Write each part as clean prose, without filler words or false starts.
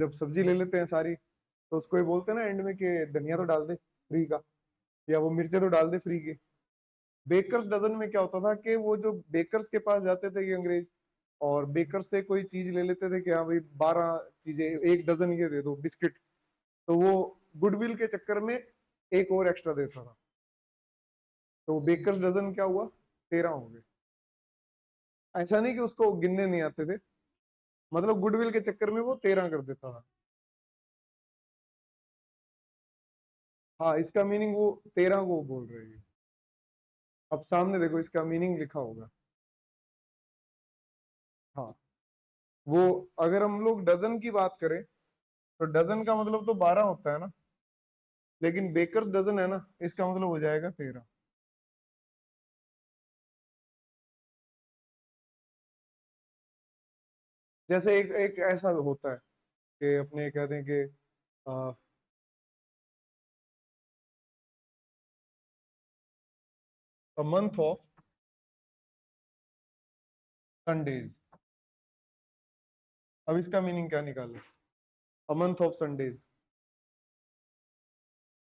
जब सब्जी ले लेते हैं सारी, तो उसको ये बोलते हैं ना एंड में कि धनिया तो डाल दे फ्री का, या वो मिर्चे तो डाल दे फ्री की। बेकर्स डजन में क्या होता था कि वो जो बेकर्स के पास जाते थे ये अंग्रेज, और बेकर से कोई चीज ले लेते थे कि हाँ भाई 12 चीजें, एक डजन ये दे दो बिस्किट, तो वो गुडविल के चक्कर में एक और एक्स्ट्रा देता था। तो बेकर्स डजन क्या हुआ, 13 हो गए। ऐसा नहीं कि उसको गिनने नहीं आते थे, मतलब गुडविल के चक्कर में वो 13 कर देता था। हाँ, इसका मीनिंग वो 13 को बोल रहे हैं। अब सामने देखो इसका मीनिंग लिखा होगा। हाँ, वो अगर हम लोग डजन की बात करें तो डजन का मतलब तो 12 होता है ना, लेकिन बेकर्स डजन है ना, इसका मतलब हो जाएगा 13। जैसे एक एक ऐसा होता है कि अपने कहते हैं कि मंथ ऑफ संडेज। अब इसका मीनिंग क्या निकाले, अ मंथ ऑफ संडेज,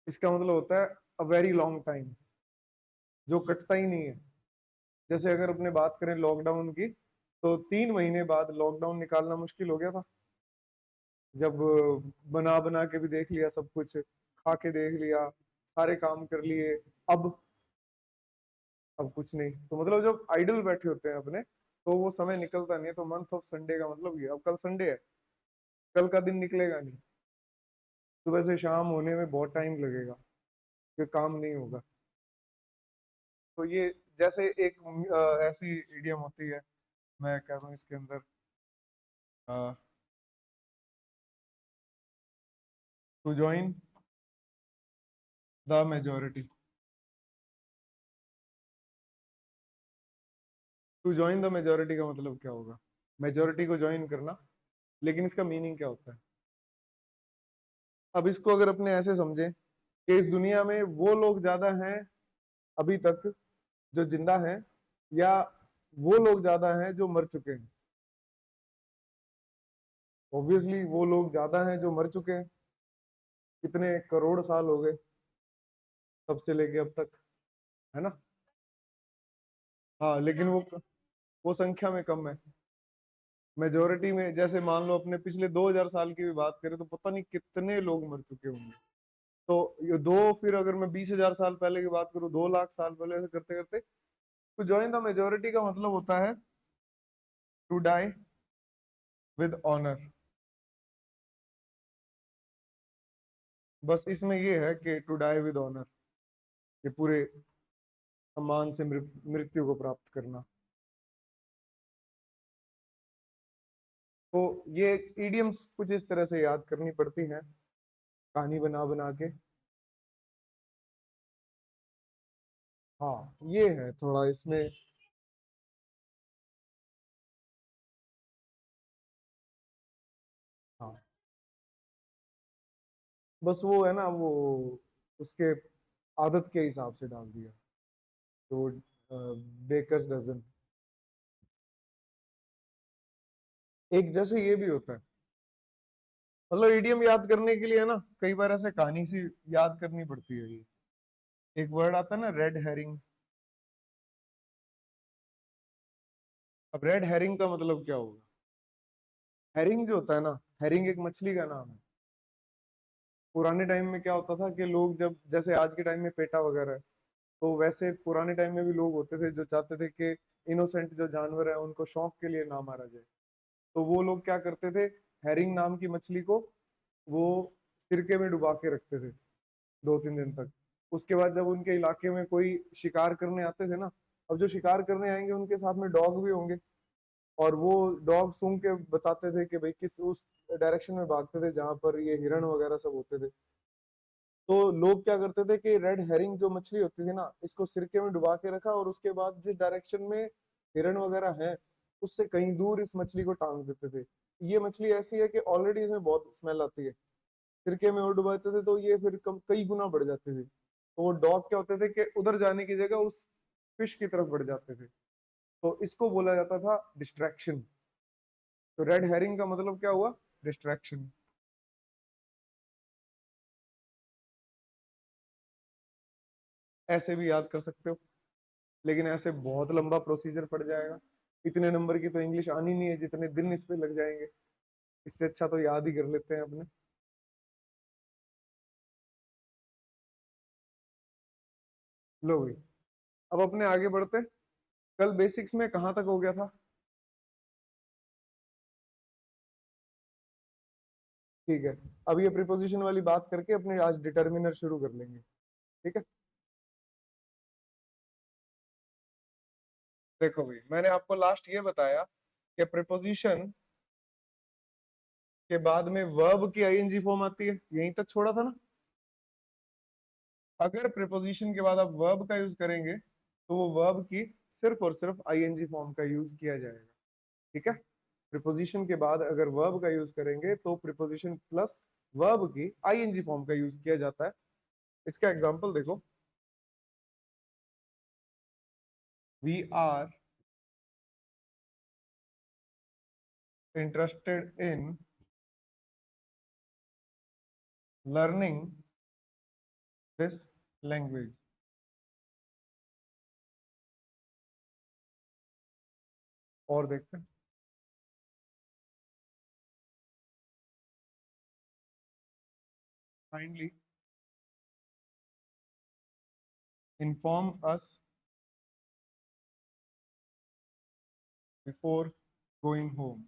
इसका मतलब होता है अ वेरी लॉन्ग टाइम, जो कटता ही नहीं है। जैसे अगर अपने बात करें लॉकडाउन की, तो 3 महीने बाद लॉकडाउन निकालना मुश्किल हो गया था, जब बना बना के भी देख लिया सब कुछ, खा के देख लिया, सारे काम कर लिए। अब अब कुछ नहीं, तो मतलब जब आइडल बैठे होते हैं अपने, तो वो समय निकलता नहीं है। तो मंथ ऑफ संडे का मतलब ये, अब कल संडे है, कल का दिन निकलेगा नहीं, सुबह से शाम होने में बहुत टाइम लगेगा, फिर काम नहीं होगा। तो ये जैसे एक ऐसी इडियम होती है, मैं कहता हूँ इसके अंदर, to join the majority. To join the majority का मतलब क्या होगा, मेजोरिटी को ज्वाइन करना, लेकिन इसका मीनिंग क्या होता है। अब इसको अगर अपने ऐसे समझे कि इस दुनिया में वो लोग ज्यादा हैं अभी तक जो जिंदा हैं, या वो लोग ज्यादा हैं जो मर चुके हैं। ऑब्वियसली वो लोग ज्यादा हैं जो मर चुके हैं, कितने करोड़ साल हो गए तब से लेके अब तक, है ना। हाँ, लेकिन वो संख्या में कम है। मेजोरिटी में जैसे मान लो अपने पिछले 2000 साल की भी बात करें, तो पता नहीं कितने लोग मर चुके होंगे। तो ये दो, फिर अगर मैं 20,000 साल पहले की बात करूँ, 2 लाख साल पहले, ऐसे करते करते, तो ज्वाइन द मेजोरिटी का मतलब होता है टू डाई विद ऑनर। बस इसमें ये है कि टू डाई विद ऑनर, ये पूरे सम्मान से मृत्यु को प्राप्त करना। तो ये इडियम्स कुछ इस तरह से याद करनी पड़ती हैं, कहानी बना बना के। हाँ, ये है थोड़ा इसमें। हाँ, बस वो है ना, वो उसके आदत के हिसाब से डाल दिया, तो बेकर्स डजन। एक जैसे ये भी होता है, मतलब इडियम याद करने के लिए है ना, कई बार ऐसे कहानी सी याद करनी पड़ती है। ये एक वर्ड आता है ना, रेड हेरिंग। अब रेड हेरिंग का मतलब क्या होगा। हेरिंग जो होता है ना, हेरिंग एक मछली का नाम है। पुराने टाइम में क्या होता था कि लोग जब, जैसे आज के टाइम में पेटा वगैरह है, तो वैसे पुराने टाइम में भी लोग होते थे जो चाहते थे कि इनोसेंट जो जानवर है उनको शौक के लिए ना मारा जाए। तो वो लोग क्या करते थे, हेरिंग नाम की मछली को वो सिरके में डुबा के रखते थे 2-3 दिन तक। उसके बाद जब उनके इलाके में कोई शिकार करने आते थे ना, अब जो शिकार करने आएंगे उनके साथ में डॉग भी होंगे, और वो डॉग सूंघ के बताते थे कि भाई किस उस डायरेक्शन में भागते थे जहां पर ये हिरण वगैरह सब होते थे। तो लोग क्या करते थे कि रेड हेरिंग जो मछली होती थी ना, इसको सिरके में डुबा के रखा, और उसके बाद जिस डायरेक्शन में हिरण वगैरह है, उससे कहीं दूर इस मछली को टांग देते थे। ये मछली ऐसी है कि ऑलरेडी इसमें बहुत स्मेल आती है, सिरके में और डुबाते थे तो ये फिर कई गुना बढ़ जाते थे। तो वो डॉग क्या होते थे कि उधर जाने की जगह उस फिश की तरफ बढ़ जाते थे। तो इसको बोला जाता था डिस्ट्रैक्शन। तो रेड हेरिंग का मतलब क्या हुआ, डिस्ट्रैक्शन। ऐसे भी याद कर सकते हो, लेकिन ऐसे बहुत लंबा प्रोसीजर पड़ जाएगा। इतने नंबर की तो इंग्लिश आनी नहीं है जितने दिन इस पे लग जाएंगे। इससे अच्छा तो याद ही कर लेते हैं अपने। लो भाई, अब अपने आगे बढ़ते हैं। कल बेसिक्स में कहाँ तक हो गया था? ठीक है, अब ये प्रीपोजिशन वाली बात करके अपने आज डिटर्मिनर शुरू कर लेंगे। ठीक है, देखो भाई, मैंने आपको लास्ट ये बताया कि प्रीपोजिशन के बाद में वर्ब की आईएनजी फॉर्म आती है, यहीं तक छोड़ा था ना। अगर प्रीपोजिशन के बाद आप वर्ब का यूज करेंगे तो वो वर्ब की सिर्फ और सिर्फ आईएनजी फॉर्म का यूज किया जाएगा। ठीक है, प्रीपोजिशन के बाद अगर वर्ब का यूज करेंगे तो प्रीपोजिशन प्लस वर्ब की आईएनजी फॉर्म का यूज किया जाता है। इसका एग्जांपल देखो, we are interested in learning this language. और देखते हैं, kindly inform us before going home.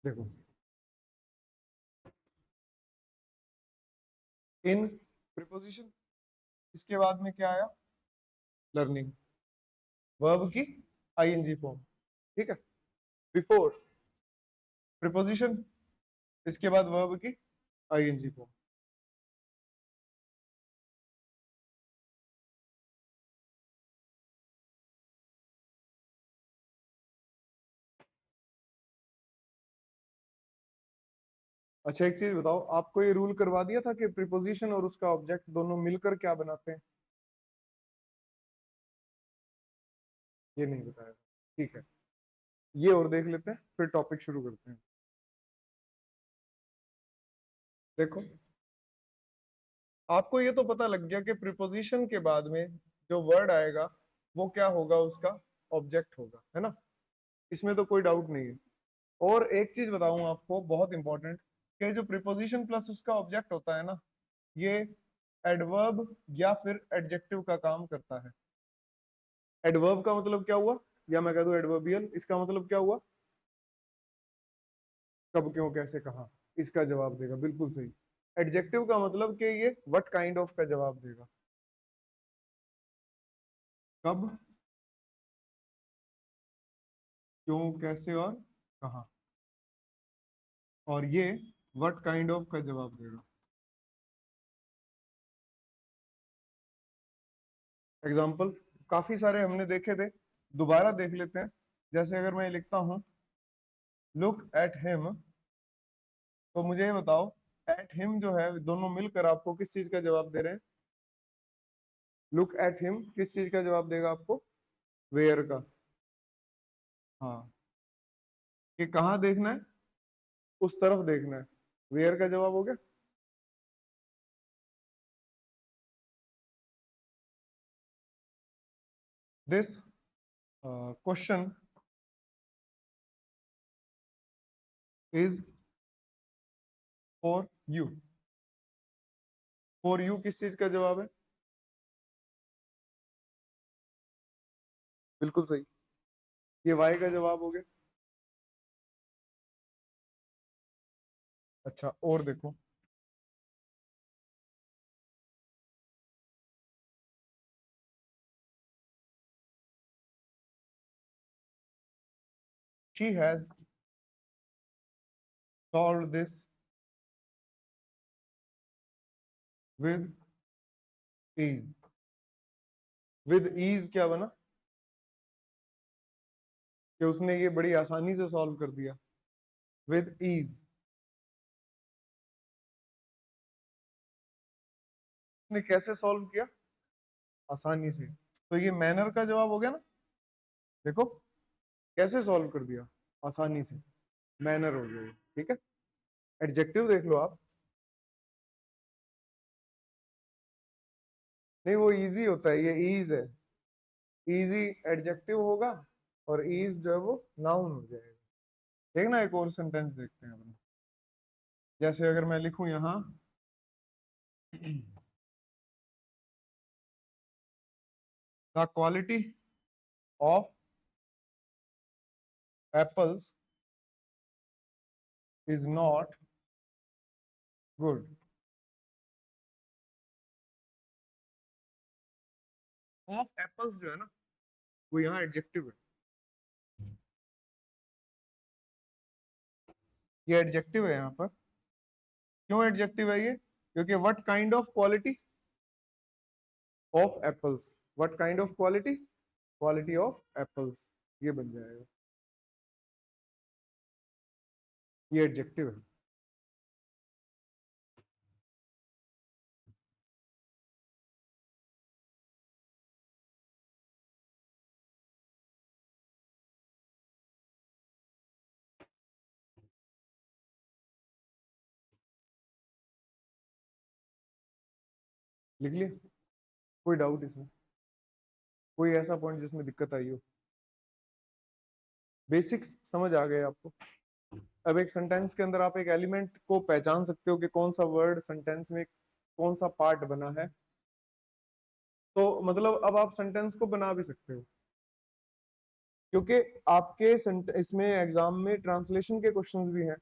देखो, इन प्रीपोजिशन, इसके बाद में क्या आया? लर्निंग, वर्ब की आईएनजी फॉर्म। ठीक है, बिफोर प्रीपोजिशन, इसके बाद वर्ब की आईएनजी फॉर्म। अच्छा, एक चीज बताओ, आपको ये रूल करवा दिया था कि प्रीपोजिशन और उसका ऑब्जेक्ट दोनों मिलकर क्या बनाते हैं? ये नहीं बताया। ठीक है, ये और देख लेते हैं, फिर टॉपिक शुरू करते हैं। देखो, आपको ये तो पता लग गया कि प्रीपोजिशन के बाद में जो वर्ड आएगा वो क्या होगा, उसका ऑब्जेक्ट होगा, है ना। इसमें तो कोई डाउट नहीं है। और एक चीज बताऊं आपको बहुत इंपॉर्टेंट, कि जो प्रीपोजिशन प्लस उसका ऑब्जेक्ट होता है ना, ये एडवर्ब या फिर एडजेक्टिव का काम करता है। एडवर्ब का मतलब क्या हुआ, या मैं कह दूं एडवर्बियल, इसका मतलब क्या हुआ? कब, क्यों, कैसे, कहाँ, इसका जवाब देगा, बिल्कुल सही। एडजेक्टिव का मतलब कि ये व्हाट काइंड ऑफ का जवाब देगा। कब, क्यों, कैसे और कहाँ। और ये व्हाट काइंड ऑफ का जवाब देगा। एग्जाम्पल काफी सारे हमने देखे थे, दोबारा देख लेते हैं। जैसे अगर मैं लिखता हूं लुक एट हिम, तो मुझे ये बताओ, एट हिम जो है दोनों मिलकर आपको किस चीज का जवाब दे रहे हैं? लुक एट हिम किस चीज का जवाब देगा आपको? वेयर का। हाँ, कि कहाँ देखना है, उस तरफ देखना है, वेयर का जवाब हो गया। This question is for you. For you किस चीज का जवाब है? बिल्कुल सही, ये वाई का जवाब हो गया। अच्छा, और देखो, she has solve this with ease. With ease क्या बना? कि उसने ये बड़ी आसानी से सॉल्व कर दिया, विद ईज। उसने कैसे सॉल्व किया? आसानी से। तो ये मैनर का जवाब हो गया ना। देखो कैसे सॉल्व कर दिया, आसानी से, मैनर हो गया ये, ठीक है। एडजेक्टिव देख लो आप, नहीं वो इजी होता है, ये ईज है। इजी एडजेक्टिव होगा और ईज जो है वो नाउन हो जाएगा। देखना एक और सेंटेंस देखते हैं अपने। जैसे अगर मैं लिखूं यहाँ the quality of apples is not good. Of apples जो है ना, वो यहाँ एडजेक्टिव है। ये एडजेक्टिव है यहाँ पर। क्यों एडजेक्टिव है ये? क्योंकि what kind of quality of apples, what kind of quality, quality of apples, ये बन जाएगा, ये एडजेक्टिव है। लिख लिया? कोई डाउट इसमें? कोई ऐसा पॉइंट जिसमें दिक्कत आई हो? बेसिक्स समझ आ गए आपको? अब एक सेंटेंस के अंदर आप एक एलिमेंट को पहचान सकते हो कि कौन सा वर्ड सेंटेंस में कौन सा पार्ट बना है, तो मतलब अब आप सेंटेंस को बना भी सकते हो। क्योंकि आपके इसमें एग्जाम में ट्रांसलेशन के क्वेश्चंस भी हैं,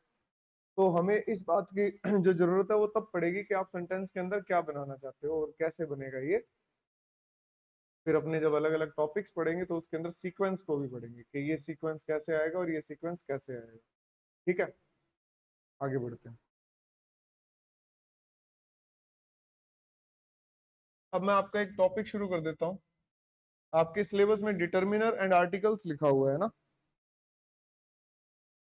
तो हमें इस बात की जो जरूरत है वो तब पड़ेगी कि आप सेंटेंस के अंदर क्या बनाना चाहते हो और कैसे बनेगा ये। फिर अपने जब अलग अलग टॉपिक्स पढ़ेंगे तो उसके अंदर सीक्वेंस को भी पढ़ेंगे कि ये सीक्वेंस कैसे आएगा और ये सीक्वेंस कैसे आएगा। ठीक है, आगे बढ़ते हैं। अब मैं आपका एक टॉपिक शुरू कर देता हूँ। आपके सिलेबस में डिटर्मिनर एंड आर्टिकल्स लिखा हुआ है ना,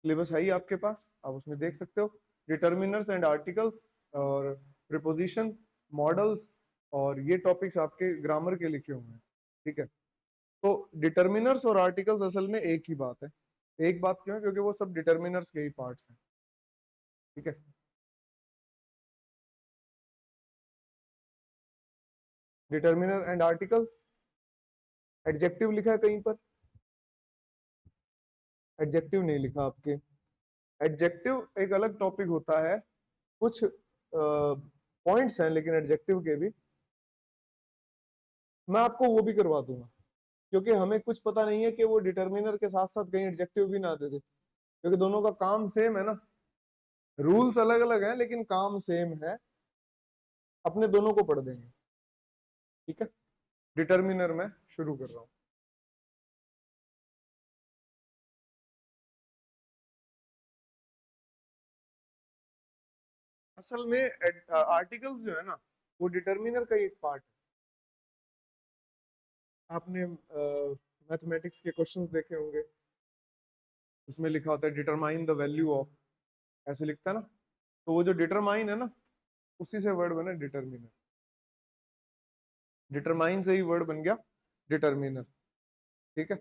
सिलेबस है ही आपके पास, आप उसमें देख सकते हो डिटर्मिनर्स एंड आर्टिकल्स और प्रीपोजिशन, मॉडल्स, और ये टॉपिक्स आपके ग्रामर के लिखे हुए हैं। ठीक है, तो डिटर्मिनर्स और आर्टिकल्स असल में एक ही बात है। एक बात क्यों है? क्योंकि वो सब डिटर्मिनर्स के ही पार्ट्स हैं। ठीक है, डिटर्मिनर एंड आर्टिकल्स, एडजेक्टिव लिखा है कहीं पर? एडजेक्टिव नहीं लिखा आपके। एडजेक्टिव एक अलग टॉपिक होता है, कुछ पॉइंट्स हैं लेकिन एडजेक्टिव के भी, मैं आपको वो भी करवा दूंगा। क्योंकि हमें कुछ पता नहीं है कि वो डिटर्मिनर के साथ साथ कहीं एडजेक्टिव भी ना दे दे, क्योंकि दोनों का काम सेम है ना, रूल्स अलग अलग हैं लेकिन काम सेम है। अपने दोनों को पढ़ देंगे। ठीक है, डिटर्मिनर में शुरू कर रहा हूं। असल में आर्टिकल्स जो है ना, वो डिटर्मिनर का ही एक पार्ट है। आपने मैथमेटिक्स के क्वेश्चंस देखे होंगे, उसमें लिखा होता है डिटरमाइन द वैल्यू ऑफ, ऐसे लिखता है ना। तो वो जो डिटरमाइन है ना, उसी से वर्ड बना डिटर्मिनर। डिटरमाइन से ही वर्ड बन गया डिटर्मिनर। ठीक है,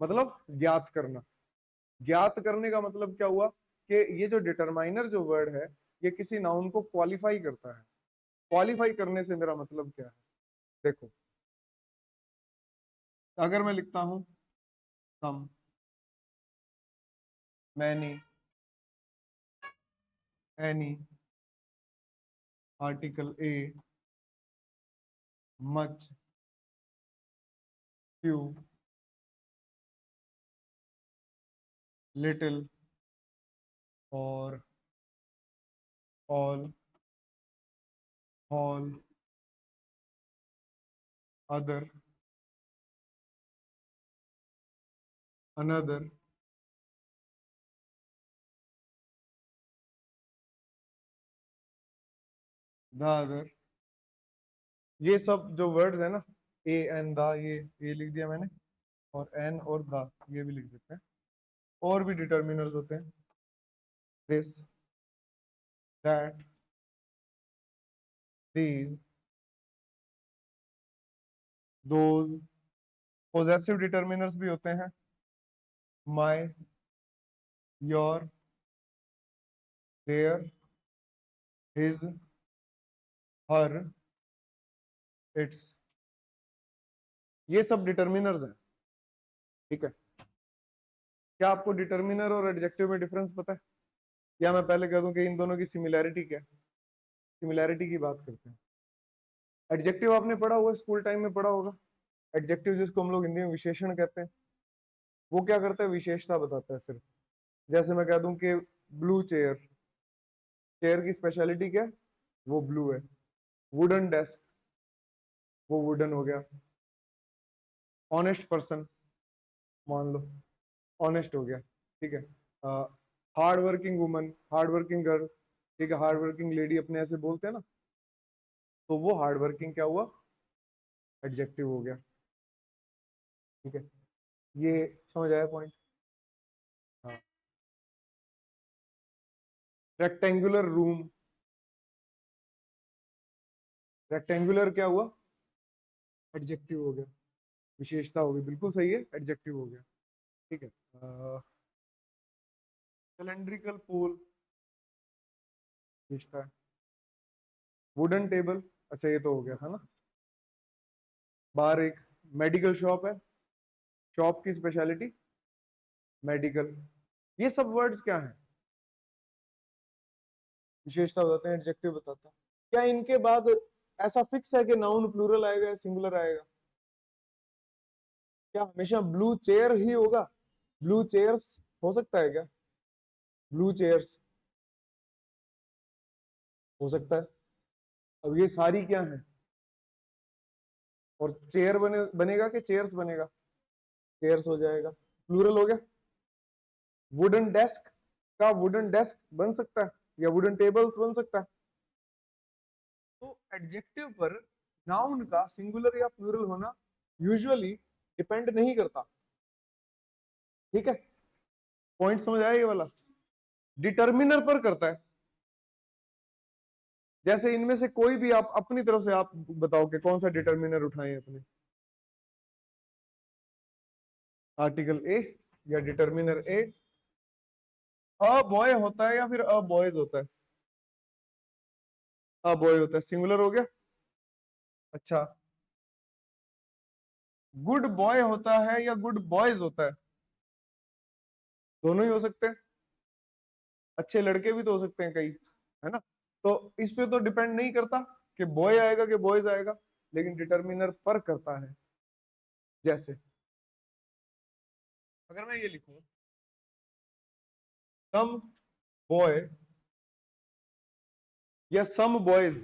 मतलब ज्ञात करना। ज्ञात करने का मतलब क्या हुआ कि ये जो डिटरमाइनर जो वर्ड है, ये किसी नाउन को क्वालिफाई करता है। क्वालिफाई करने से मेरा मतलब क्या है? देखो, अगर मैं लिखता हूं सम, many, any, article a, much, few, little, और all, all, other, another, the other, ये सब जो वर्ड्स है ना, ए एन द, ये लिख दिया मैंने, और एन और द ये भी लिख देते हैं। और भी डिटर्मिनर्स होते हैं, this, that, these, those, possessive determiners भी होते हैं, my, your, their, his, her, its, ये सब डिटर्मिनर्स हैं। ठीक है, क्या आपको डिटर्मिनर और एडजेक्टिव में डिफरेंस पता है? या मैं पहले कह दूं कि इन दोनों की सिमिलैरिटी क्या है? सिमिलैरिटी की बात करते हैं। एडजेक्टिव आपने पढ़ा होगा, स्कूल टाइम में पढ़ा होगा। एडजेक्टिव जिसको हम लोग हिंदी में विशेषण कहते हैं, वो क्या करता है? विशेषता बताता है सिर्फ। जैसे मैं कह दूं कि ब्लू चेयर, चेयर की स्पेशलिटी क्या है? वो ब्लू है। वुडन डेस्क, वो वुडन हो गया। ऑनेस्ट पर्सन, मान लो ऑनेस्ट हो गया। ठीक है। Hard working woman, hard working girl, ठीक है, हार्ड वर्किंग लेडी अपने ऐसे बोलते हैं ना, तो वो हार्ड वर्किंग क्या हुआ? एडजेक्टिव हो गया। ठीक है, ये समझ आया पॉइंट? हाँ। रेक्टेंगुलर रूम, रेक्टेंगुलर क्या हुआ? एडजेक्टिव हो गया, विशेषता होगी, बिल्कुल सही है, एडजेक्टिव हो गया। ठीक है। सिलेंड्रिकल पोल, विशेषता है। वुडन टेबल, अच्छा ये तो हो गया था ना। बाहर एक मेडिकल शॉप है, शॉप की स्पेशलिटी मेडिकल। ये सब वर्ड्स क्या हैं? विशेषता बताते हैं, एडजेक्टिव बताता है। क्या इनके बाद ऐसा फिक्स है कि नाउन प्लूरल आएगा या सिंगुलर आएगा? क्या हमेशा ब्लू चेयर ही होगा? ब्लू चेयर्स हो सकता है क्या? ब्लू चेयर्स हो सकता है। अब ये सारी क्या है? और चेयर बनेगा कि चेयर्स बनेगा? चेयर्स हो जाएगा, प्लूरल हो गया। वुडन डेस्क का वुडन डेस्क बन सकता है, या वुडन टेबल्स बन सकता है। तो एडजेक्टिव पर नाउन का सिंगुलर या प्लूरल होना यूजुअली डिपेंड नहीं करता। ठीक है, पॉइंट समझ आया ये वाला? डिटर्मिनर पर करता है। जैसे इनमें से कोई भी आप अपनी तरफ से आप बताओ कि कौन सा डिटर्मिनर उठाएं अपने। आर्टिकल ए या डिटर्मिनर ए। अ बॉय होता है या फिर अ बॉयज होता है? अ बॉय होता है, सिंगुलर हो गया। अच्छा, गुड बॉय होता है या गुड बॉयज होता है? दोनों ही हो सकते हैं। अच्छे लड़के भी तो हो सकते हैं कई, है ना? तो इस पे तो डिपेंड नहीं करता कि बॉय आएगा कि बॉयज आएगा, लेकिन डिटर्मिनर पर करता है। जैसे अगर मैं ये लिखूं, सम बॉय या सम बॉयज,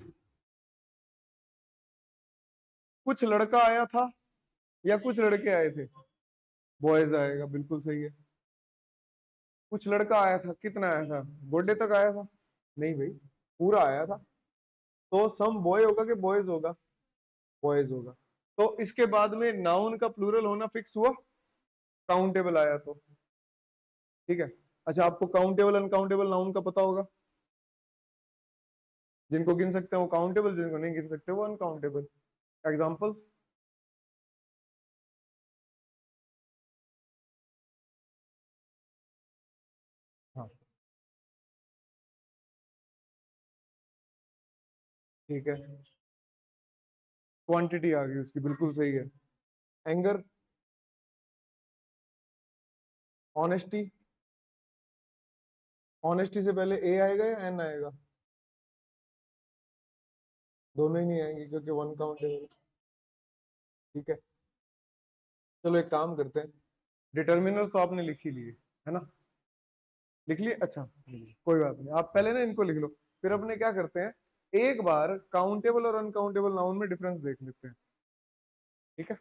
कुछ लड़का आया था या कुछ लड़के आए थे? बॉयज आएगा, बिल्कुल सही है। कुछ लड़का आया था, कितना आया था? बर्थडे तक आया था? नहीं भाई, पूरा आया था। तो सम बॉय होगा कि बॉयज होगा? बॉयज होगा। तो इसके बाद में नाउन का प्लूरल होना फिक्स हुआ, काउंटेबल आया तो। ठीक है। अच्छा, आपको काउंटेबल अनकाउंटेबल नाउन का पता होगा। जिनको गिन सकते हैं वो काउंटेबल, जिनको नहीं गिन सकते वो अनकाउंटेबल। एग्जांपल्स? हाँ, ठीक है, क्वांटिटी आ गई उसकी, बिल्कुल सही है। एंगर, ऑनेस्टी, ऑनेस्टी से पहले ए आएगा या एन आएगा? दोनों ही नहीं आएंगे क्योंकि वन काउंटेबल। ठीक है, चलो एक काम करते हैं। डिटर्मिनर्स तो आपने लिख ही लिए, है ना? लिख लिए, अच्छा कोई बात नहीं, आप पहले ना इनको लिख लो। फिर अपने क्या करते हैं, एक बार काउंटेबल और अनकाउंटेबल नाउन में डिफरेंस देख लेते हैं। ठीक है।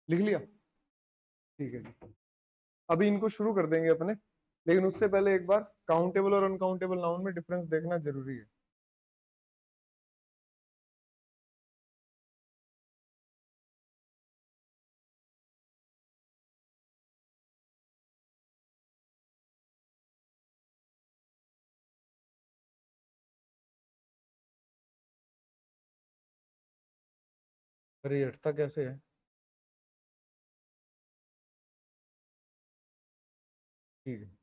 लिख लिया? ठीक है जी। अभी इनको शुरू कर देंगे अपने, लेकिन उससे पहले एक बार काउंटेबल और अनकाउंटेबल नाउन में डिफरेंस देखना जरूरी है। अरे ये हटता कैसे है? ठीक है।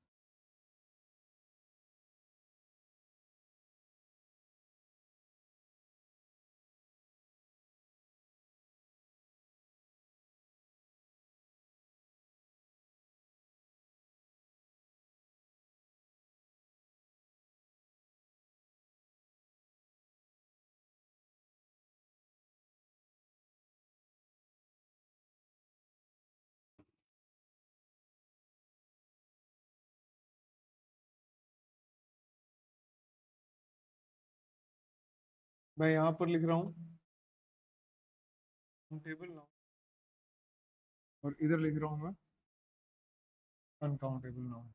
मैं यहाँ पर लिख रहा हूँ काउंटेबल नाउन, और इधर लिख रहा हूँ मैं अनकाउंटेबल नाउन।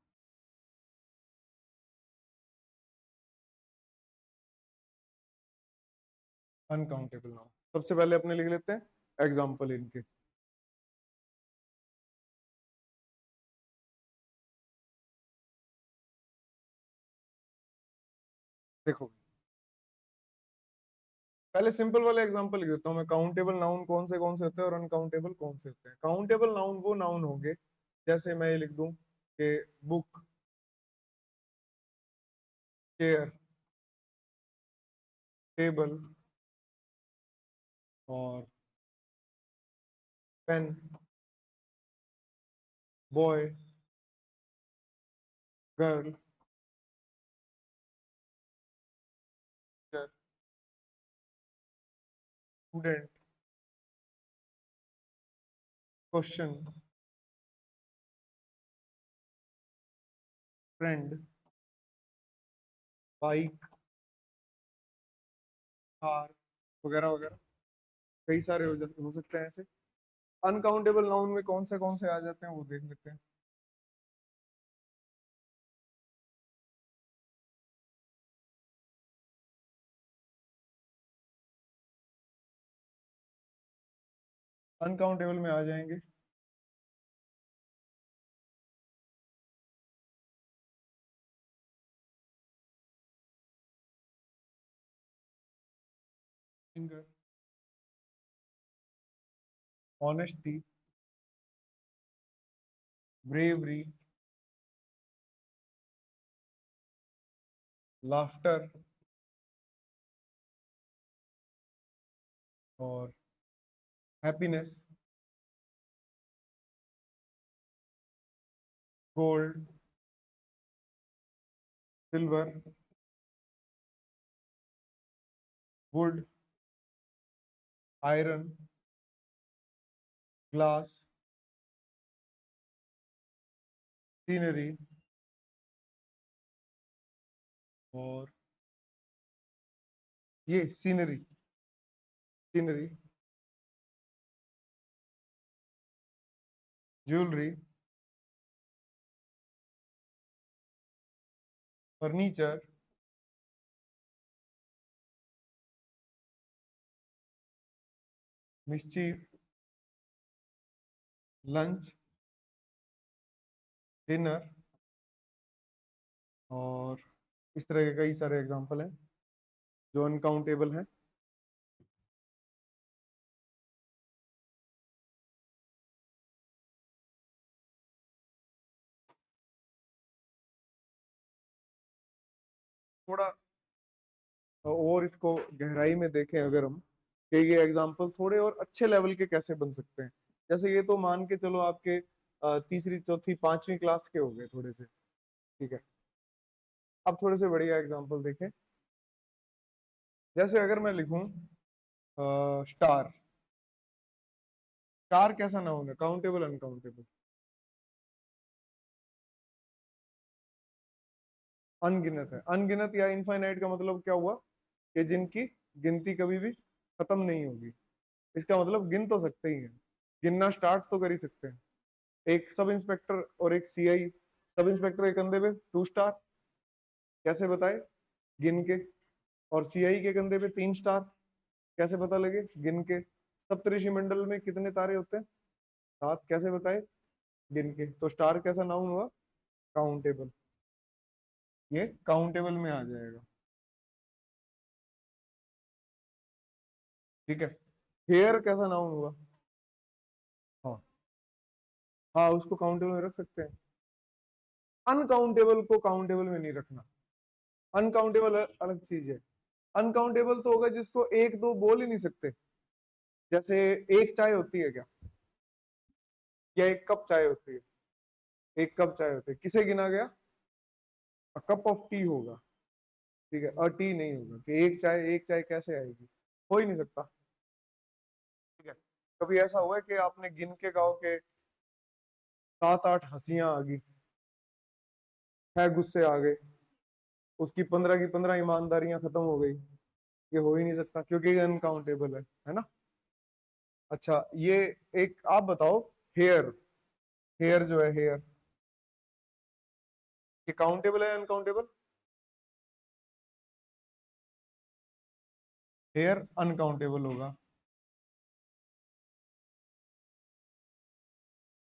अनकाउंटेबल नाउन सबसे पहले अपने लिख लेते हैं एग्जाम्पल इनके। देखो पहले सिंपल वाले एग्जांपल लिख देता हूँ मैं। काउंटेबल नाउन कौन से होते हैं और अनकाउंटेबल कौन से होते हैं? काउंटेबल नाउन वो नाउन होंगे, जैसे मैं ये लिख दूं कि बुक, चेयर, टेबल, और pen, boy, girl, student, question, friend, bike, car, वगैरह वगैरह। कई सारे हो सकते हैं ऐसे। अनकाउंटेबल नाउन में कौन से आ जाते हैं वो देख लेते हैं। अनकाउंटेबल में आ जाएंगे फिंगर, ऑनेस्टी, ब्रेवरी, लाफ्टर, और happiness, gold, silver, would, iron, glass, scenery, और ये scenery, scenery, jewellery, furniture, mischief, lunch, dinner, और इस तरह के कई सारे एग्जांपल हैं जो अनकाउंटेबल हैं। थोड़ा और इसको गहराई में देखें अगर हम, कि ये एग्जांपल थोड़े और अच्छे लेवल के कैसे बन सकते हैं। जैसे ये तो मान के चलो आपके तीसरी चौथी पांचवी क्लास के हो गए थोड़े से, ठीक है। अब थोड़े से बढ़िया एग्जांपल देखें। जैसे अगर मैं लिखूं स्टार। स्टार कैसा नाउन है? Countable uncountable? अनगिनत है। अनगिनत या इनफाइनाइट का मतलब क्या हुआ? कि जिनकी गिनती कभी भी खत्म नहीं होगी। इसका मतलब गिन तो सकते ही है। गिनना स्टार्ट तो कर ही सकते हैं। एक सब इंस्पेक्टर और एक सीआई, सब इंस्पेक्टर के कंधे पे 2 स्टार, कैसे बताए? गिन के। और सीआई के कंधे पे 3 स्टार, कैसे पता लगे? गिन के। सप्तऋषि मंडल में कितने तारे होते हैं? 7, कैसे बताए? गिन के। तो स्टार कैसा नाउन हुआ? काउंटेबल। ये काउंटेबल में आ जाएगा। ठीक है। हेयर कैसा नाउन हुआ? हाँ, हाँ, उसको काउंटेबल में रख सकते हैं। अनकाउंटेबल को काउंटेबल में नहीं रखना। अनकाउंटेबल अलग चीज है। अनकाउंटेबल तो होगा जिसको एक दो बोल ही नहीं सकते। जैसे एक चाय होती है क्या, या एक कप चाय होती है? एक कप चाय होती है, किसे गिना गया? कप ऑफ टी होगा। ठीक है, और टी नहीं होगा कि एक चाय कैसे आएगी? हो ही नहीं सकता। ठीक है। कभी ऐसा हुआ है कि आपने गिन के कहो कि 7-8 हंसियां आ गई, 6 गुस्से आ गए, उसकी 15 की 15 ईमानदारियां खत्म हो गई? ये हो ही नहीं सकता, क्योंकि ये अनकाउंटेबल है ना। अच्छा, ये एक आप बताओ, हेयर, हेयर जो है, हेयर, ये काउंटेबल है अनकाउंटेबल? हेयर अनकाउंटेबल होगा।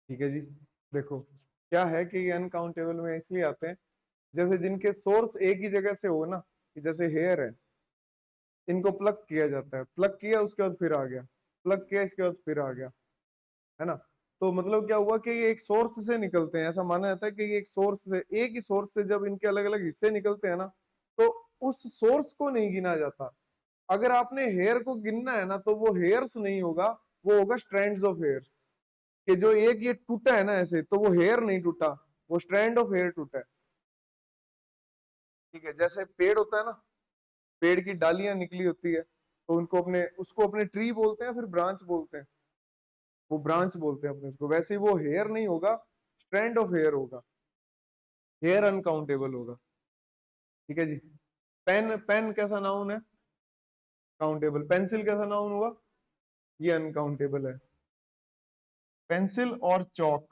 ठीक है जी। देखो, क्या है कि ये अनकाउंटेबल में इसलिए आते हैं, जैसे जिनके सोर्स एक ही जगह से हो ना, कि जैसे हेयर है, इनको प्लग किया जाता है, प्लग किया उसके बाद फिर आ गया, प्लग किया इसके बाद फिर आ गया, है ना। तो मतलब क्या हुआ कि ये एक सोर्स से निकलते हैं, ऐसा माना जाता है कि ये एक सोर्स से, एक ही सोर्स से जब इनके अलग अलग हिस्से निकलते हैं ना, तो उस सोर्स को नहीं गिना जाता। अगर आपने हेयर को गिनना है ना, तो वो हेयर्स नहीं होगा, वो होगा स्ट्रैंड्स ऑफ हेयर। कि जो एक ये टूटा है ना ऐसे, तो वो हेयर नहीं टूटा, वो स्ट्रैंड ऑफ हेयर टूटा है। ठीक है, जैसे पेड़ होता है ना, पेड़ की डालियां निकली होती है, तो उनको अपने, उसको अपने ट्री बोलते हैं, फिर ब्रांच बोलते हैं, वो ब्रांच बोलते हैं अपने उसको। वैसे ही वो हेयर नहीं होगा, स्ट्रैंड ऑफ हेयर होगा। हेयर अनकाउंटेबल होगा। ठीक है जी। पेन, पेन कैसा नाउन है? काउंटेबल। पेंसिल कैसा नाउन हुआ? ये अनकाउंटेबल है। पेंसिल और चौक,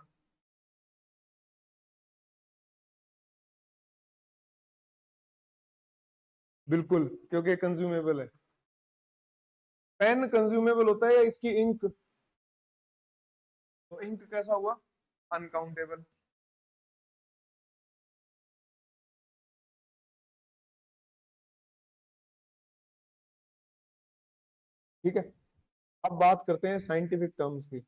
बिल्कुल, क्योंकि कंज्यूमेबल है। पेन कंज्यूमेबल होता है या इसकी इंक? तो इंक कैसा हुआ? अनकाउंटेबल। ठीक है। अब बात करते हैं साइंटिफिक टर्म्स की।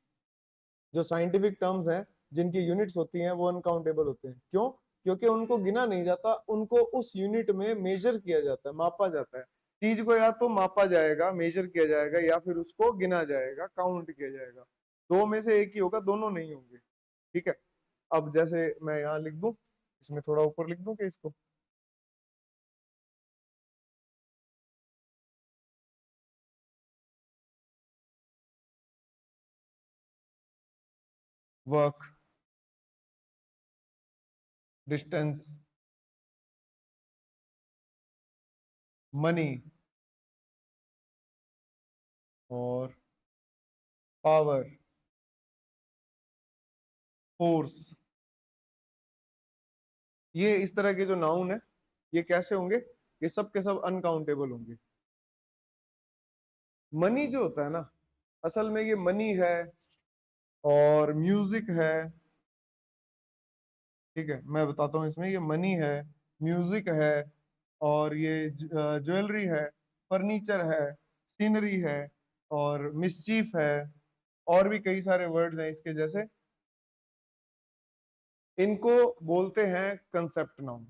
जो साइंटिफिक टर्म्स हैं, जिनकी यूनिट्स होती हैं, वो अनकाउंटेबल होते हैं। क्यों? क्योंकि उनको गिना नहीं जाता, उनको उस यूनिट में मेजर किया जाता है, मापा जाता है। चीज को या तो मापा जाएगा, मेजर किया जाएगा, या फिर उसको गिना जाएगा, काउंट किया जाएगा। दो में से एक ही होगा, दोनों नहीं होंगे। ठीक है। अब जैसे मैं यहाँ लिख दूं, इसमें थोड़ा ऊपर लिख दूं कि इसको, वर्क, डिस्टेंस, मनी, और पावर, फोर्स, ये इस तरह के जो नाउन है, ये कैसे होंगे? ये सब के सब अनकाउंटेबल होंगे। मनी जो होता है ना, असल में ये मनी है, और म्यूजिक है। ठीक है, मैं बताता हूँ, इसमें ये मनी है, म्यूजिक है, और ये ज्वेलरी है, फर्नीचर है, सीनरी है, और मिसचीफ है, और भी कई सारे वर्ड्स हैं इसके जैसे। इनको बोलते हैं कंसेप्ट नाउन।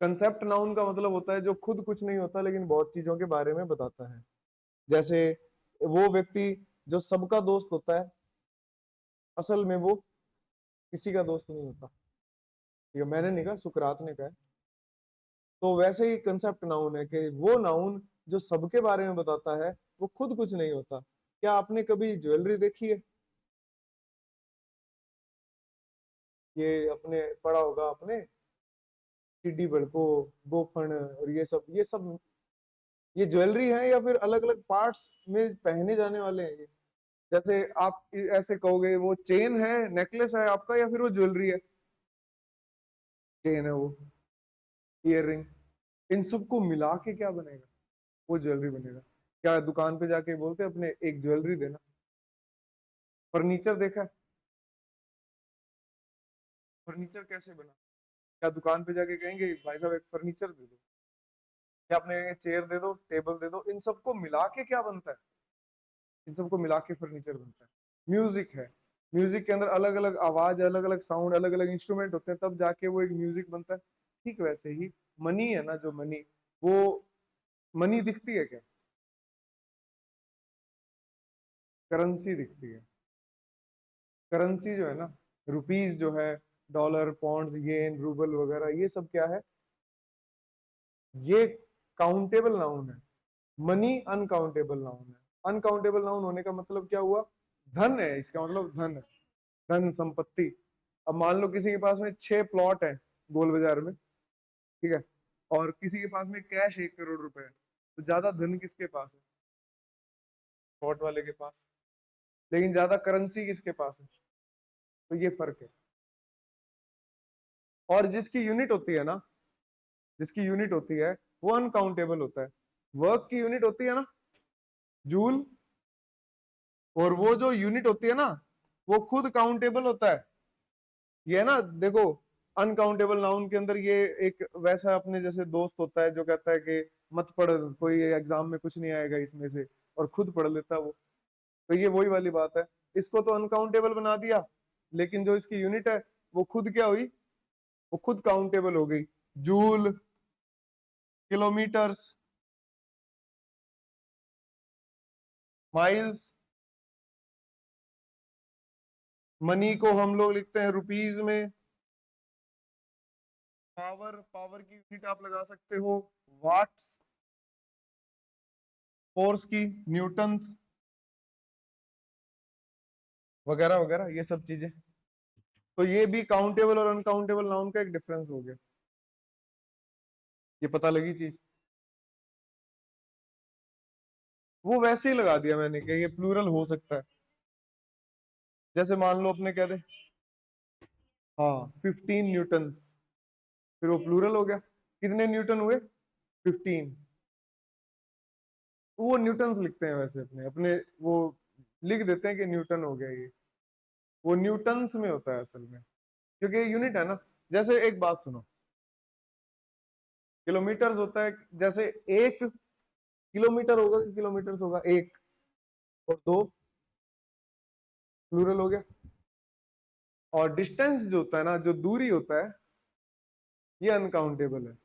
कंसेप्ट नाउन का मतलब होता है जो खुद कुछ नहीं होता, लेकिन बहुत चीजों के बारे में बताता है। जैसे वो व्यक्ति जो सबका दोस्त होता है, असल में वो किसी का दोस्त नहीं होता। ये मैंने नहीं कहा, सुकरात ने कहा है। तो वैसे ही कंसेप्ट नाउन है कि वो नाउन जो सबके बारे में बताता है, वो खुद कुछ नहीं होता। क्या आपने कभी ज्वेलरी देखी है? ये अपने पढ़ा होगा आपने, टिड्डी बड़को, गोफन, और ये सब ये ज्वेलरी है, या फिर अलग अलग पार्ट्स में पहने जाने वाले हैं ये? जैसे आप ऐसे कहोगे वो चेन है, नेकलेस है आपका, या फिर वो ज्वेलरी है? चेन है वो, ईयर रिंग, इन सबको मिला के क्या बनेगा? वो ज्वेलरी बनेगा। क्या दुकान पे जाके बोलते हैं अपने एक ज्वेलरी देना? फर्नीचर देखा है? फर्नीचर कैसे बना? क्या दुकान पे जाके कहेंगे भाई साहब एक फर्नीचर दे दो? क्या अपने चेयर दे दो, टेबल दे दो? इन सबको मिला के क्या बनता है? इन सबको मिला के फर्नीचर बनता है। म्यूजिक है, म्यूजिक के अंदर अलग अलग आवाज, अलग अलग साउंड, अलग अलग इंस्ट्रूमेंट होते हैं, तब जाके वो एक म्यूजिक बनता है। ठीक वैसे ही मनी है ना, जो मनी, वो मनी दिखती है क्या? करेंसी दिखती है। करेंसी जो है ना, रुपीज जो है, डॉलर, पौंड्स, येन, रूबल वगैरह, ये सब क्या है? ये काउंटेबल नाउन है। मनी अनकाउंटेबल नाउन है। अनकाउंटेबल नाउन होने का मतलब क्या हुआ? धन है, इसका मतलब धन है, धन संपत्ति। अब मान लो किसी के पास में 6 प्लॉट है गोल बाजार में, ठीक है, और किसी के पास में कैश 1 करोड़ रुपए है, तो ज्यादा धन किसके पास है? प्लॉट वाले के पास। लेकिन ज्यादा करेंसी किसके पास है? तो ये फर्क है। और जिसकी यूनिट होती है ना, जिसकी यूनिट होती है, वो अनकाउंटेबल होता है। वर्क की यूनिट होती है ना, जूल, और वो जो यूनिट होती है ना, वो खुद काउंटेबल होता है। ये है ना, देखो, अनकाउंटेबल नाउन के अंदर ये एक वैसा अपने जैसे दोस्त होता है जो कहता है कि मत पढ़, कोई एग्जाम में कुछ नहीं आएगा इसमें से, और खुद पढ़ लेता है वो। तो ये वही वाली बात है। इसको तो अनकाउंटेबल बना दिया, लेकिन जो इसकी यूनिट है वो खुद क्या हुई? वो खुद काउंटेबल हो गई। Joule, kilometres, miles. मनी को हम लोग लिखते हैं रुपीज में। पावर, पावर की यूनिट आप लगा सकते हो वाट्स। फोर्स की न्यूटन्स, वगैरह वगैरह, ये सब चीजें। तो ये भी काउंटेबल और अनकाउंटेबल नाउन का एक डिफरेंस हो गया। ये पता लगी चीज? वो वैसे ही लगा दिया मैंने कि ये प्लूरल हो सकता है। जैसे मान लो अपने कह दे, हाँ 15 न्यूटन्स, फिर वो प्लूरल हो गया। कितने न्यूटन हुए? 15। वो न्यूटन्स लिखते हैं वैसे अपने अपने, वो लिख देते हैं कि न्यूटन हो गया ये। वो न्यूटन्स में होता है असल में, क्योंकि ये यूनिट है ना। जैसे एक बात सुनो, किलोमीटर्स होता है, जैसे 1 किलोमीटर होगा कि किलोमीटर्स होगा? एक और दो, प्लूरल हो गया। और डिस्टेंस जो होता है ना, जो दूरी होता है, ये अनकाउंटेबल है।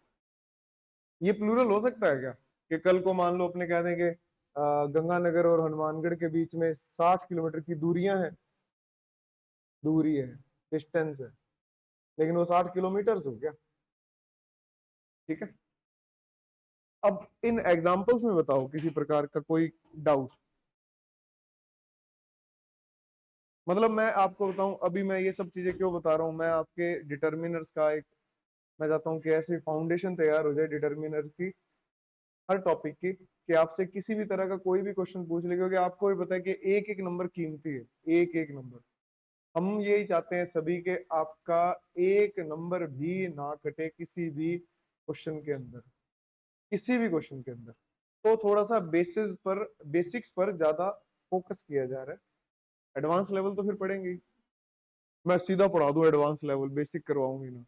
ये प्लूरल हो सकता है क्या? कि कल को मान लो अपने कह दें कि गंगानगर और हनुमानगढ़ के बीच में 60 किलोमीटर की दूरियां हैं, दूरी है, डिस्टेंस है, लेकिन वो 60 किलोमीटर हो गया। ठीक है। अब इन एग्जाम्पल्स में बताओ किसी प्रकार का कोई डाउट? मतलब मैं आपको बताऊं, अभी मैं ये सब चीजें क्यों बता रहा हूं, मैं आपके डिटर्मिनर्स का एक, मैं चाहता हूं कि ऐसी फाउंडेशन तैयार हो जाए डिटर्मिनर की, हर टॉपिक की, कि आपसे किसी भी तरह का कोई भी क्वेश्चन पूछ ले, क्योंकि आपको भी पता है कि एक एक नंबर कीमती है, एक एक नंबर। हम यही चाहते हैं सभी के, आपका एक नंबर भी ना कटे किसी भी क्वेश्चन के अंदर, किसी भी क्वेश्चन के अंदर। तो थोड़ा सा बेसिस पर, बेसिक्स पर ज्यादा फोकस किया जा रहा है। एडवांस लेवल तो फिर पढ़ेंगे ही। मैं सीधा पढ़ा दूं एडवांस लेवल, बेसिक करवाऊंगी ना?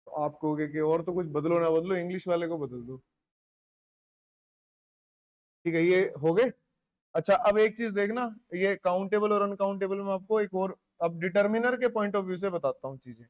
तो आप कहोगे कि और तो कुछ बदलो ना बदलो, इंग्लिश वाले को बदल दो। ठीक है, ये हो गए। अच्छा, अब एक चीज देखना, ये काउंटेबल और अनकाउंटेबल में आपको एक और, अब डिटर्मिनर के पॉइंट ऑफ व्यू से बताता हूँ चीजें।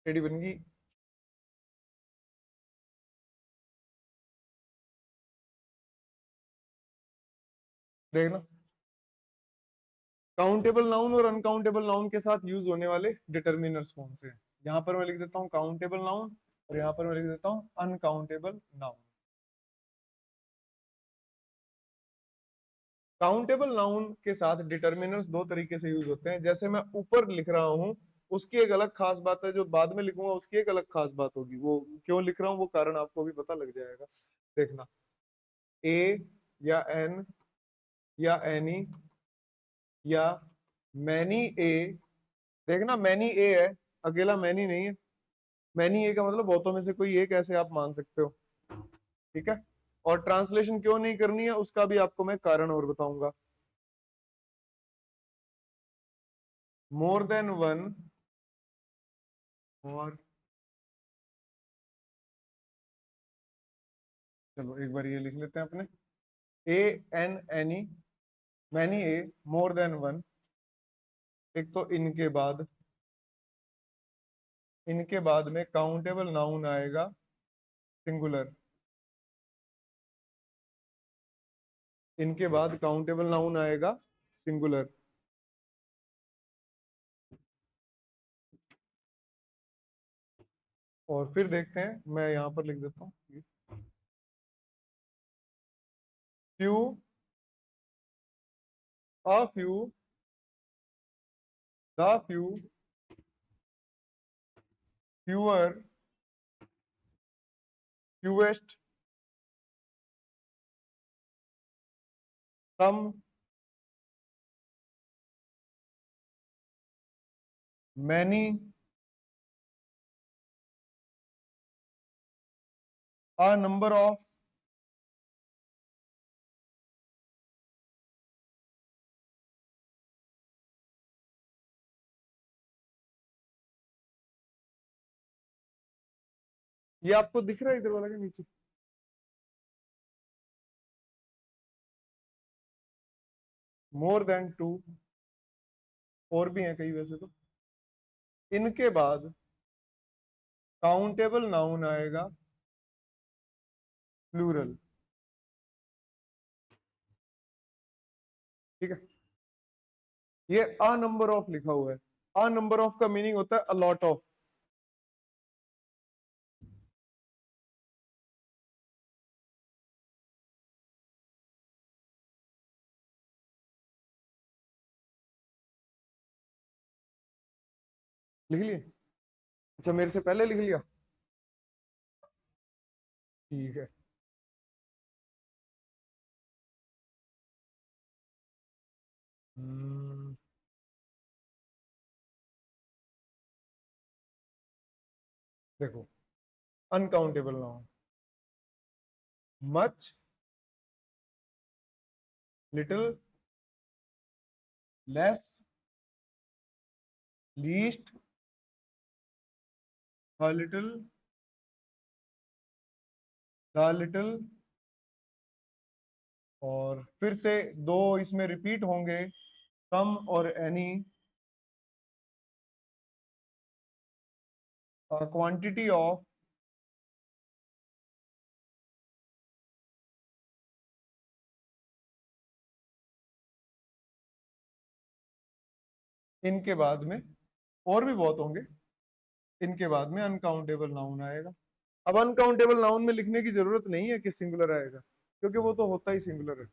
रेडी बन गई? देखना, काउंटेबल नाउन और अनकाउंटेबल नाउन के साथ यूज होने वाले डिटर्मिनर्स कौन से हैं। यहाँ पर मैं लिख देता हूँ काउंटेबल नाउन और यहाँ पर मैं लिख देता हूँ अनकाउंटेबल नाउन। काउंटेबल नाउन के साथ डिटर्मिनर्स दो तरीके से यूज होते हैं। जैसे मैं ऊपर लिख रहा हूँ उसकी एक अलग खास बात है, जो बाद में लिखूंगा उसकी एक अलग खास बात होगी। वो क्यों लिख रहा हूँ वो कारण आपको भी पता लग जाएगा। देखना, ए या एन या एनी या मैनी ए। देखना मैनी ए है, अकेला मैनी नहीं है। मैनी ए का मतलब बहुतों में से कोई एक, ऐसे आप मान सकते हो। ठीक है, और ट्रांसलेशन क्यों नहीं करनी है उसका भी आपको मैं कारण और बताऊंगा। मोर देन वन, और चलो एक बार ये लिख लेते हैं अपने, a an any, many a, more than one. एक तो इनके बाद में काउंटेबल नाउन आएगा सिंगुलर। इनके बाद काउंटेबल नाउन आएगा सिंगुलर। और फिर देखते हैं, मैं यहां पर लिख देता हूँ few, a few, the few, fewer, fewest, some, many, a number of, ये आपको दिख रहा है इधर वाला के नीचे? मोर देन टू, और भी हैं कई वैसे तो। इनके बाद काउंटेबल नाउन आएगा प्लूरल। ठीक है, ये अ नंबर ऑफ लिखा हुआ है। अ नंबर ऑफ का मीनिंग होता है अलॉट ऑफ। लिख लिए? अच्छा, मेरे से पहले लिख लिया। ठीक है। हम्म, देखो, uncountable noun, much, little, less, least, a little, the little, और फिर से दो इसमें रिपीट होंगे, कम और एनी, क्वांटिटी ऑफ, इनके बाद में और भी बहुत होंगे। इनके बाद में अनकाउंटेबल नाउन आएगा। अब अनकाउंटेबल नाउन में लिखने की जरूरत नहीं है कि सिंगुलर आएगा, क्योंकि वो तो होता ही सिंगुलर है।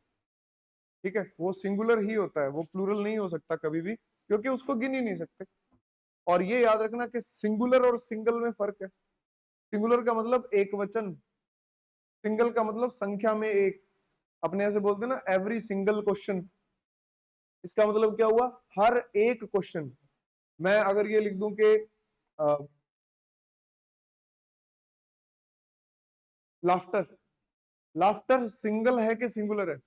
ठीक है, वो सिंगुलर ही होता है, वो प्लूरल नहीं हो सकता कभी भी, क्योंकि उसको गिन ही नहीं सकते। और ये याद रखना कि सिंगुलर और सिंगल में फर्क है। सिंगुलर का मतलब एक वचन, सिंगल का मतलब संख्या में एक। अपने ऐसे बोलते हैं ना, एवरी सिंगल क्वेश्चन। इसका मतलब क्या हुआ? हर एक क्वेश्चन। मैं अगर ये लिख दूं कि लाफ्टर, लाफ्टर सिंगल है कि सिंगुलर है?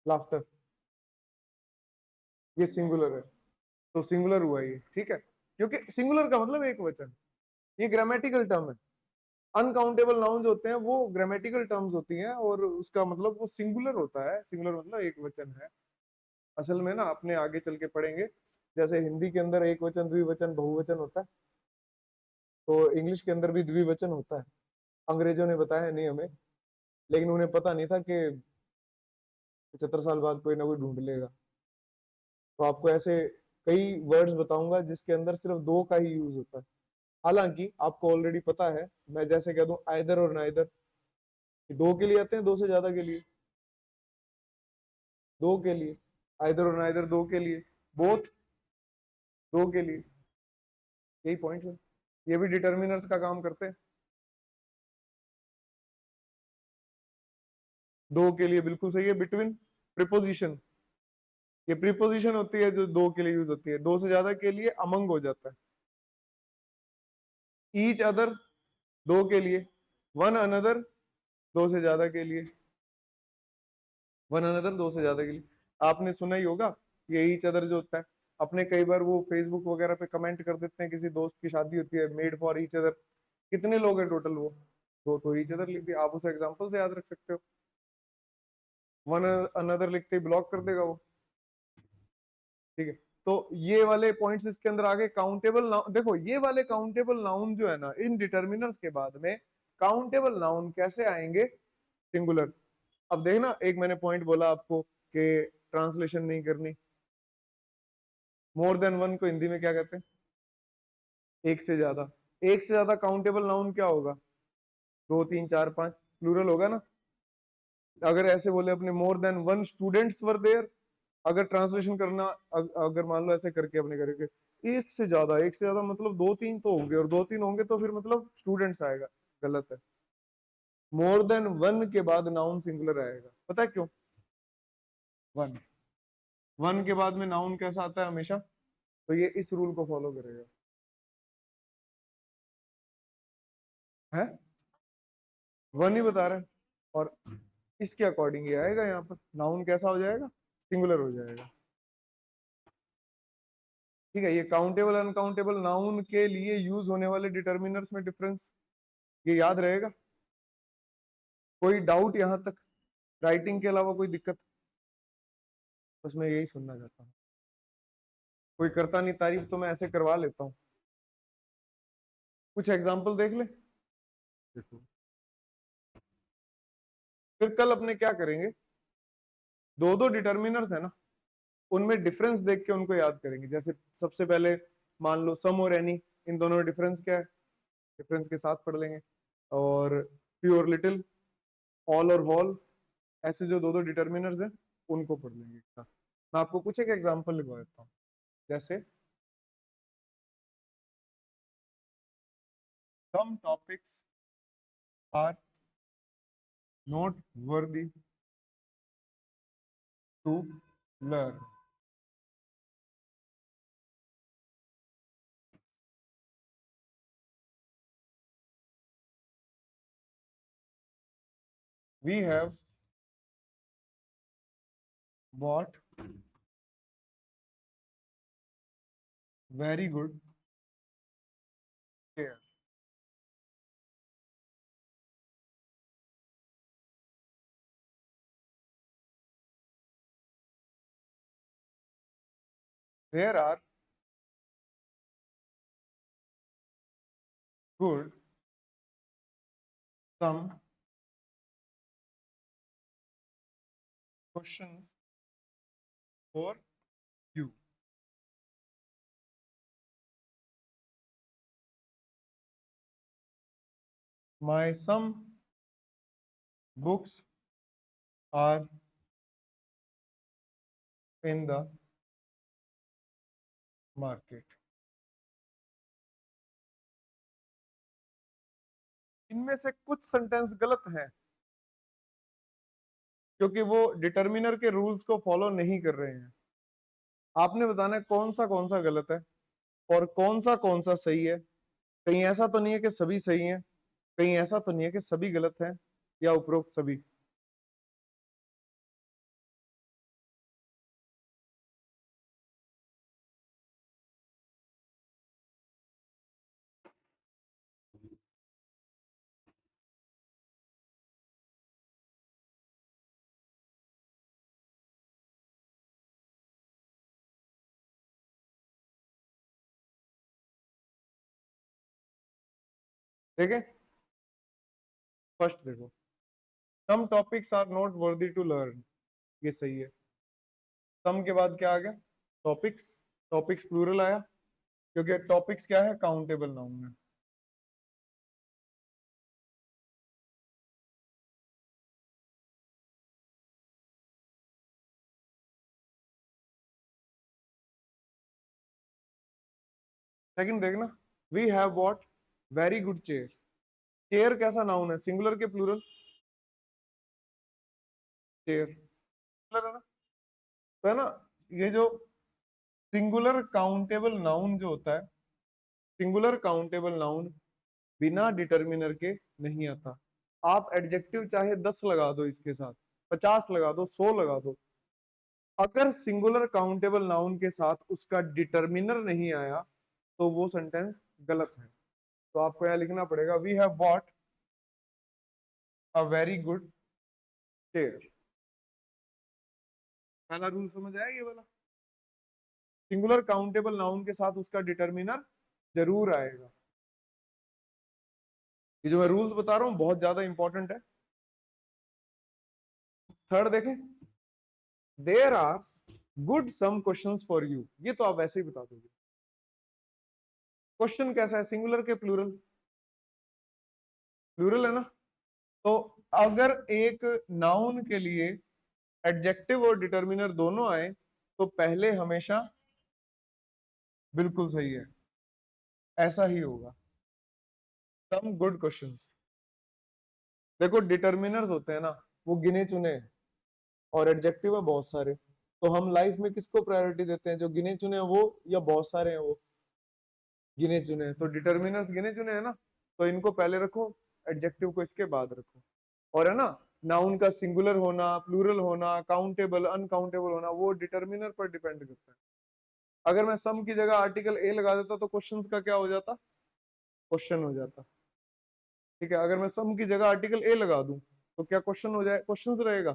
लाफ्टर, ये सिंगुलर है, तो सिंगुलर हुआ ये। ठीक है, क्योंकि सिंगुलर का मतलब एक वचन। ये ग्रामेटिकल टर्म है। अनकाउंटेबल नाउन जो होते हैं वो ग्रामेटिकल टर्म्स होती हैं, और उसका मतलब वो सिंगुलर होता है। सिंगुलर मतलब एक वचन है। असल में ना, अपने आगे चल के पढ़ेंगे, जैसे हिंदी के अंदर एक वचन, द्विवचन, बहुवचन होता है, तो इंग्लिश के अंदर भी द्विवचन होता है। अंग्रेजों ने बताया नहीं हमें, लेकिन उन्हें पता नहीं था कि 75 साल बाद कोई ना कोई ढूंढ लेगा। तो आपको ऐसे कई वर्ड्स बताऊंगा जिसके अंदर सिर्फ दो का ही यूज होता है। हालांकि आपको ऑलरेडी पता है, मैं जैसे कह दूं आइदर और नाइदर, दो के लिए आते हैं, दो से ज्यादा के लिए, दो के लिए, आइदर और नाइदर दो के लिए, बोथ दो के लिए, यही पॉइंट है। ये भी डिटर्मिनर्स का काम करते हैं। दो के लिए बिल्कुल सही है। बिटवीन, प्रीपोजिशन, ये प्रीपोजिशन होती है जो दो के लिए यूज होती है। दो से ज्यादा के लिए अमंग हो जाता है। ईच अदर, दो के लिए। वन अनदर, दो से ज्यादा के लिए। वन अनदर, दो से ज्यादा के लिए। आपने सुना ही होगा ये ईच अदर जो होता है। अपने कई बार वो फेसबुक वगैरह पे कमेंट कर देते हैं, किसी दोस्त की शादी होती है, मेड फॉर ईच अदर। कितने लोग हैं टोटल? वो दो, तो ईच अदर लिख दिया। आप उसे एग्जांपल से याद रख सकते हो। वन अनदर लिखते ही ब्लॉक कर देगा वो। ठीक है। तो ये वाले पॉइंट्स इसके अंदर आगे काउंटेबल नाउन, देखो ये वाले काउंटेबल नाउन जो है ना, इन डिटर्मिनर्स के बाद में काउंटेबल नाउन कैसे आएंगे? सिंगुलर। अब देखना, एक मैंने पॉइंट बोला आपको कि ट्रांसलेशन नहीं करनी। मोर देन वन को हिंदी में क्या कहते हैं? एक से ज्यादा। एक से ज्यादा काउंटेबल नाउन क्या होगा? दो, तीन, चार, पांच, प्लूरल होगा ना। अगर ऐसे बोले अपने, more than one students were there, अगर ट्रांसलेशन करना, अगर मान लो ऐसे करके अपने करेंगे, एक से ज्यादा, एक से ज्यादा मतलब दो तीन तो होंगे, और दो तीन होंगे तो फिर मतलब स्टूडेंट्स आएगा। गलत है। मोर देन वन के बाद नाउन सिंगुलर आएगा। पता है क्यों? वन, वन के बाद में नाउन कैसा आता है हमेशा? तो ये इस रूल को फॉलो करेगा। है, वन ही बता रहा है। और इसके अकॉर्डिंग ये आएगा, यहाँ पर नाउन कैसा हो जाएगा? सिंगुलर हो जाएगा। ठीक है। ये काउंटेबल अनकाउंटेबल नाउन के लिए यूज होने वाले डिटर्मिनर्स में डिफरेंस, ये याद रहेगा। कोई डाउट यहां तक? राइटिंग के अलावा कोई दिक्कत? बस मैं यही सुनना चाहता हूँ। कोई करता नहीं तारीफ तो मैं ऐसे करवा लेता हूँ। कुछ एग्जाम्पल देख ले। देखो, फिर कल अपने क्या करेंगे, दो दो डिटर्मिनर्स है ना, उनमें डिफरेंस देख के उनको याद करेंगे। जैसे सबसे पहले मान लो सम और एनी, इन दोनों में डिफरेंस क्या है? डिफरेंस के साथ पढ़ लेंगे। और प्योर लिटिल, ऑल और वॉल, ऐसे जो दो दो डिटर्मिनर्स हैं उनको पढ़ लेंगे एक साथ। मैं आपको कुछ एक एग्जांपल लिखवा देता हूँ। जैसे some topics are not worthy to learn. We have bought very good care. There are good some questions for you. My some books are in the market. इनमें से कुछ सेंटेंस गलत हैं क्योंकि वो डिटर्मिनर के रूल्स को फॉलो नहीं कर रहे हैं। आपने बताना है कौन सा गलत है और कौन सा सही है। कहीं ऐसा तो नहीं है कि सभी सही हैं, कहीं ऐसा तो नहीं है कि सभी गलत हैं, या उपरोक्त सभी। देखें, फर्स्ट देखो, some topics are not worthy to learn. ये सही है। सम के बाद क्या आ गया? टॉपिक्स। टॉपिक्स प्लूरल आया क्योंकि टॉपिक्स क्या है? काउंटेबल नाउन है। सेकंड देखना, we have bought very good chair. Chair कैसा नाउन है? सिंगुलर के प्लूरल? चेयर सिंगुलर है ना। तो है ना, ये जो सिंगुलर काउंटेबल नाउन जो होता है, सिंगुलर काउंटेबल नाउन बिना डिटर्मिनर के नहीं आता। आप एडजेक्टिव चाहे 10 लगा दो, इसके साथ 50 लगा दो, 100 लगा दो, अगर सिंगुलर काउंटेबल नाउन के साथ उसका डिटर्मिनर नहीं आया तो वो सेंटेंस गलत है। तो आपको यहां लिखना पड़ेगा, we have bought a very good chair. पहला रूल समझ आया ये वाला? सिंगुलर काउंटेबल नाउन के साथ उसका डिटर्मिनर जरूर आएगा। ये जो मैं रूल्स बता रहा हूं बहुत ज्यादा इंपॉर्टेंट है। थर्ड देखें, there are good some questions for you. ये तो आप वैसे ही बता दोगे। क्वेश्चन कैसा है? सिंगुलर के प्लूरल? प्लूरल है ना। तो अगर एक नाउन के लिए एडजेक्टिव और डिटर्मिनर दोनों आए तो पहले हमेशा, बिल्कुल सही है, ऐसा ही होगा। Some good questions. देखो डिटर्मिनर्स होते हैं ना, वो गिने चुने हैं, और एडजेक्टिव है बहुत सारे। तो हम लाइफ में किसको प्रायोरिटी देते हैं? जो गिने चुने हैं वो, या बहुत सारे हैं वो? गिने चुने हैं। तो डिटर्मिनर्स गिने चुने हैं ना, तो इनको पहले रखो, एडजेक्टिव को इसके बाद रखो। और है ना, नाउन का सिंगुलर होना, प्लूरल होना, काउंटेबल अनकाउंटेबल होना, वो डिटर्मिनर पर डिपेंड करता है। अगर मैं सम की जगह आर्टिकल ए लगा देता तो क्वेश्चंस का क्या हो जाता? क्वेश्चन हो जाता। ठीक है, अगर मैं सम की जगह आर्टिकल ए लगा दूं तो क्या क्वेश्चन हो जाए? क्वेश्चंस रहेगा,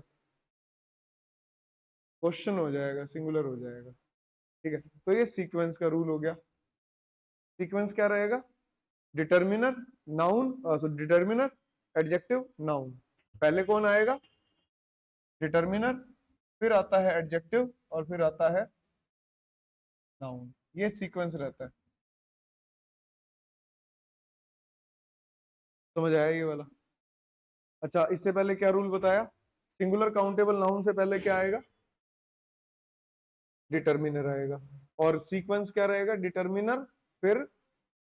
क्वेश्चन हो जाएगा, सिंगुलर हो जाएगा। ठीक है, तो ये सीक्वेंस का रूल हो गया। सीक्वेंस क्या रहेगा? Determiner, noun, determiner, adjective, noun. पहले कौन आएगा? डिटर्मिनर, फिर आता है एडजेक्टिव, और फिर आता है नाउन। ये सीक्वेंस रहता है। समझ आया ये वाला? अच्छा, इससे पहले क्या रूल बताया? सिंगुलर काउंटेबल नाउन से पहले क्या आएगा? डिटर्मिनर आएगा। और सीक्वेंस क्या रहेगा? डिटर्मिनर, फिर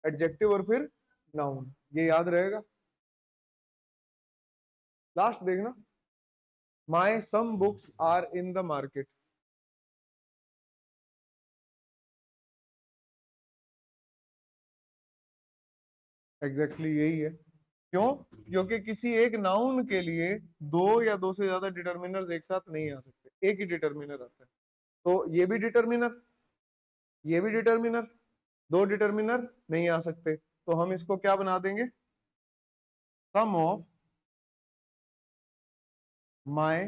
एडजेक्टिव, और फिर नाउन। ये याद रहेगा। लास्ट देखना, my some books are in the market. Exactly यही है। क्यों? क्योंकि किसी एक नाउन के लिए दो या दो से ज्यादा डिटर्मिनर्स एक साथ नहीं आ सकते, एक ही डिटर्मिनर आता है। तो ये भी डिटर्मिनर, ये भी डिटर्मिनर, दो डिटर्मिनर नहीं आ सकते, तो हम इसको क्या बना देंगे? सम ऑफ माई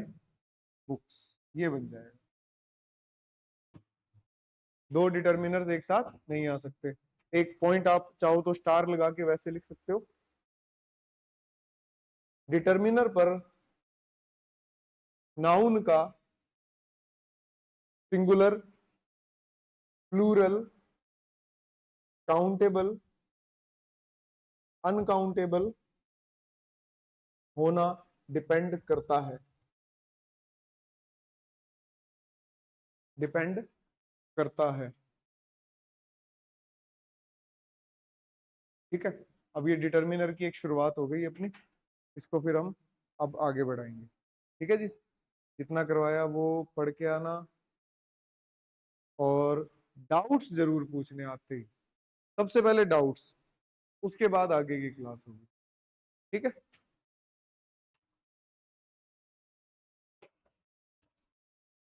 बुक्स, ये बन जाएगा। दो डिटर्मिनर्स एक साथ नहीं आ सकते। एक पॉइंट आप चाहो तो स्टार लगा के वैसे लिख सकते हो। डिटर्मिनर पर नाउन का सिंगुलर, प्लूरल, काउंटेबल, अनकाउंटेबल होना डिपेंड करता है, डिपेंड करता है। ठीक है, अब ये डिटर्मिनर की एक शुरुआत हो गई अपनी, इसको फिर हम अब आगे बढ़ाएंगे। ठीक है जी, जितना करवाया वो पढ़ के आना, और डाउट्स जरूर पूछने आते ही। सबसे पहले डाउट्स, उसके बाद आगे की क्लास होगी। ठीक है।